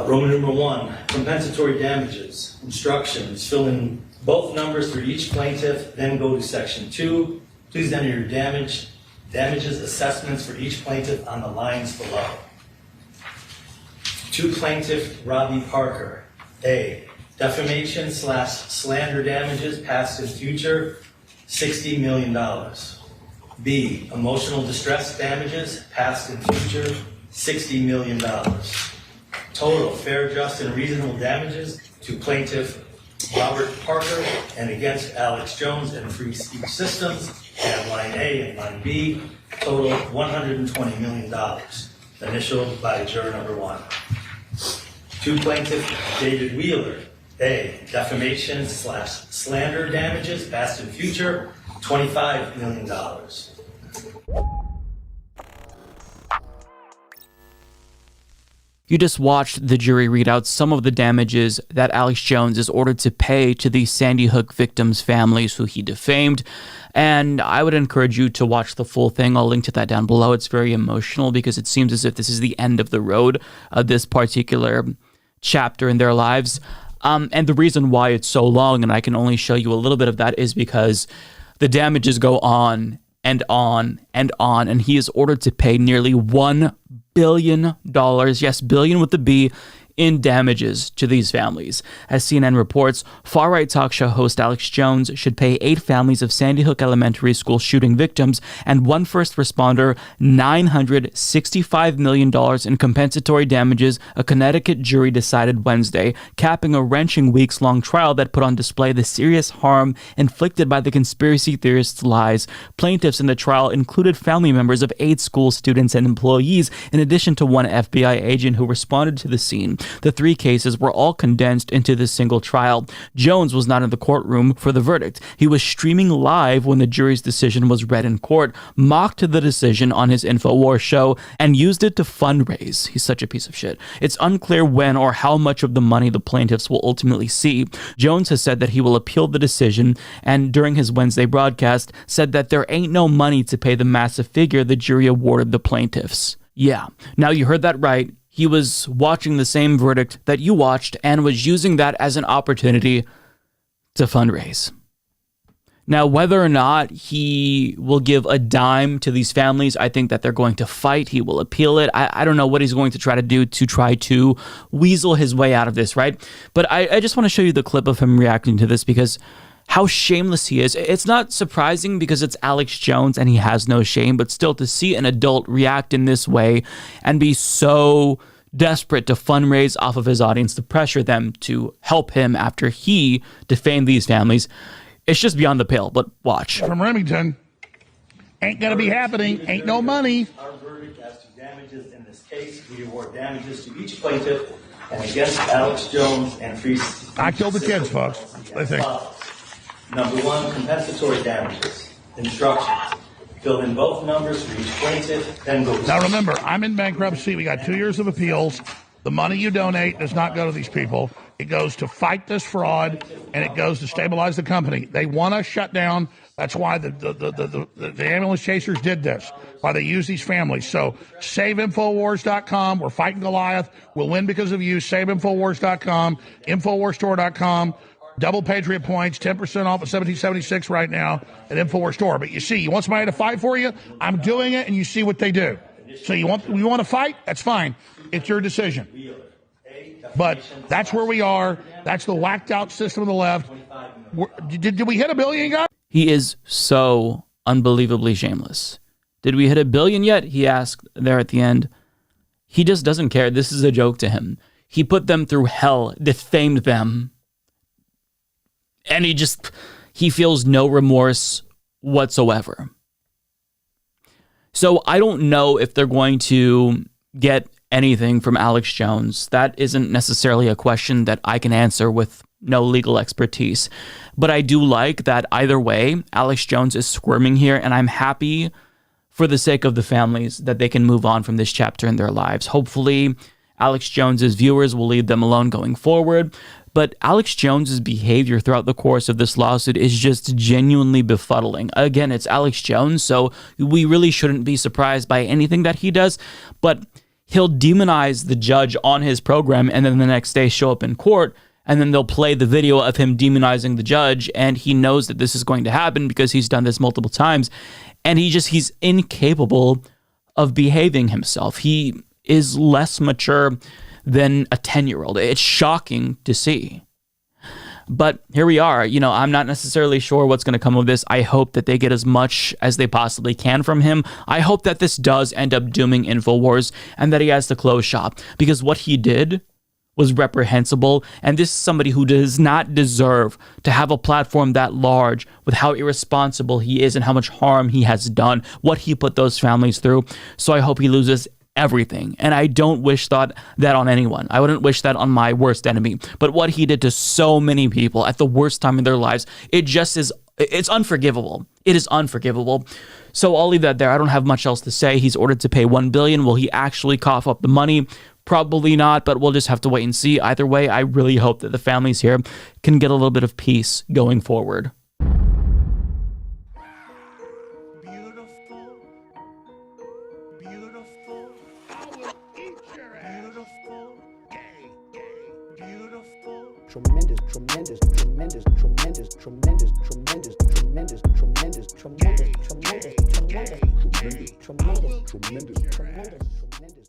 Roman numeral 1, compensatory damages, instructions. Fill in both numbers for each plaintiff, then go to section 2. Please enter your damages assessments for each plaintiff on the lines below. To plaintiff Robbie Parker, A, defamation/slander damages past and future, $60 million. B, emotional distress damages past and future, $60 million. Total fair, just, and reasonable damages to plaintiff Robert Parker and against Alex Jones and Free Speech Systems at line A and line B, total $120 million, initialed by juror number 1. To plaintiff David Wheeler, A, defamation/slander damages past and future, $25 million. You just watched the jury read out some of the damages that Alex Jones is ordered to pay to the Sandy Hook victims' families who he defamed. And I would encourage you to watch the full thing. I'll link to that down below. It's very emotional because it seems as if this is the end of the road of this particular chapter in their lives. And the reason why it's so long, and I can only show you a little bit of that, is because the damages go on and on and on, and he is ordered to pay nearly $1 billion, yes, billion with the B, in damages to these families. As CNN reports, far-right talk show host Alex Jones should pay 8 families of Sandy Hook Elementary School shooting victims and 1 first responder $965 million in compensatory damages, a Connecticut jury decided Wednesday, capping a wrenching weeks-long trial that put on display the serious harm inflicted by the conspiracy theorists' lies. Plaintiffs in the trial included family members of 8 school students and employees, in addition to 1 FBI agent who responded to the scene. The 3 cases were all condensed into this single trial. Jones was not in the courtroom for the verdict. He was streaming live when the jury's decision was read in court, mocked the decision on his InfoWars show, and used it to fundraise. He's such a piece of shit. It's unclear when or how much of the money the plaintiffs will ultimately see. Jones has said that he will appeal the decision, and during his Wednesday broadcast, said that there ain't no money to pay the massive figure the jury awarded the plaintiffs. Yeah, now you heard that right. He was watching the same verdict that you watched and was using that as an opportunity to fundraise. Now, whether or not he will give a dime to these families, I think that they're going to fight. He will appeal it. I don't know what he's going to try to do to try to weasel his way out of this, right? But I just want to show you the clip of him reacting to this because how shameless he is. It's not surprising because it's Alex Jones and he has no shame, but still to see an adult react in this way and be so desperate to fundraise off of his audience to pressure them to help him after he defamed these families, it's just beyond the pale. But watch. From Remington, ain't gonna be happening, ain't no money. Our verdict as to damages in this case, we award damages to each plaintiff and against Alex Jones and Free Speech. I killed the kids, folks. I think. Number 1, compensatory damages. Instructions. Fill in both numbers for each plaintiff, then go to... Now remember, I'm in bankruptcy. We got 2 years of appeals. The money you donate does not go to these people. It goes to fight this fraud, and it goes to stabilize the company. They want us shut down. That's why the ambulance chasers did this, why they use these families. So saveinfowars.com. We're fighting Goliath. We'll win because of you. Saveinfowars.com, infowarsstore.com. Double Patriot points, 10% off at $17.76 right now at InfoWars Store. But you see, you want somebody to fight for you? I'm doing it, and you see what they do. So you want to fight? That's fine. It's your decision. But that's where we are. That's the whacked out system of the left. Did we hit $1 billion, guys? He is so unbelievably shameless. Did we hit $1 billion yet? He asked there at the end. He just doesn't care. This is a joke to him. He put them through hell, defamed them. And he feels no remorse whatsoever. So I don't know if they're going to get anything from Alex Jones. That isn't necessarily a question that I can answer with no legal expertise. But I do like that either way, Alex Jones is squirming here, and I'm happy for the sake of the families that they can move on from this chapter in their lives. Hopefully, Alex Jones's viewers will leave them alone going forward. But Alex Jones's behavior throughout the course of this lawsuit is just genuinely befuddling. Again, it's Alex Jones, so we really shouldn't be surprised by anything that he does. But he'll demonize the judge on his program and then the next day show up in court, and then they'll play the video of him demonizing the judge, and he knows that this is going to happen because he's done this multiple times, and he's incapable of behaving himself. He is less mature than a 10-year-old. It's shocking to see. But here we are. I'm not necessarily sure what's going to come of this. I hope that they get as much as they possibly can from him. I hope that this does end up dooming InfoWars and that he has to close shop, because what he did was reprehensible, and this is somebody who does not deserve to have a platform that large with how irresponsible he is and how much harm he has done, what he put those families through. So I hope he loses everything, and I don't wish that on anyone. I wouldn't wish that on my worst enemy, but what he did to so many people at the worst time in their lives, it's unforgivable. It is unforgivable. So I'll leave that there. I don't have much else to say. He's ordered to pay $1 billion. Will he actually cough up the money? Probably not, but we'll just have to wait and see. Either way, I really hope that the families here can get a little bit of peace going forward. Beautiful, beautiful. I will eat your ass. Beautiful, gay, beautiful. Tremendous, tremendous, tremendous, tremendous, tremendous, tremendous, tremendous, tremendous, tremendous, tremendous, tremendous, tremendous, tremendous, tremendous, tremendous.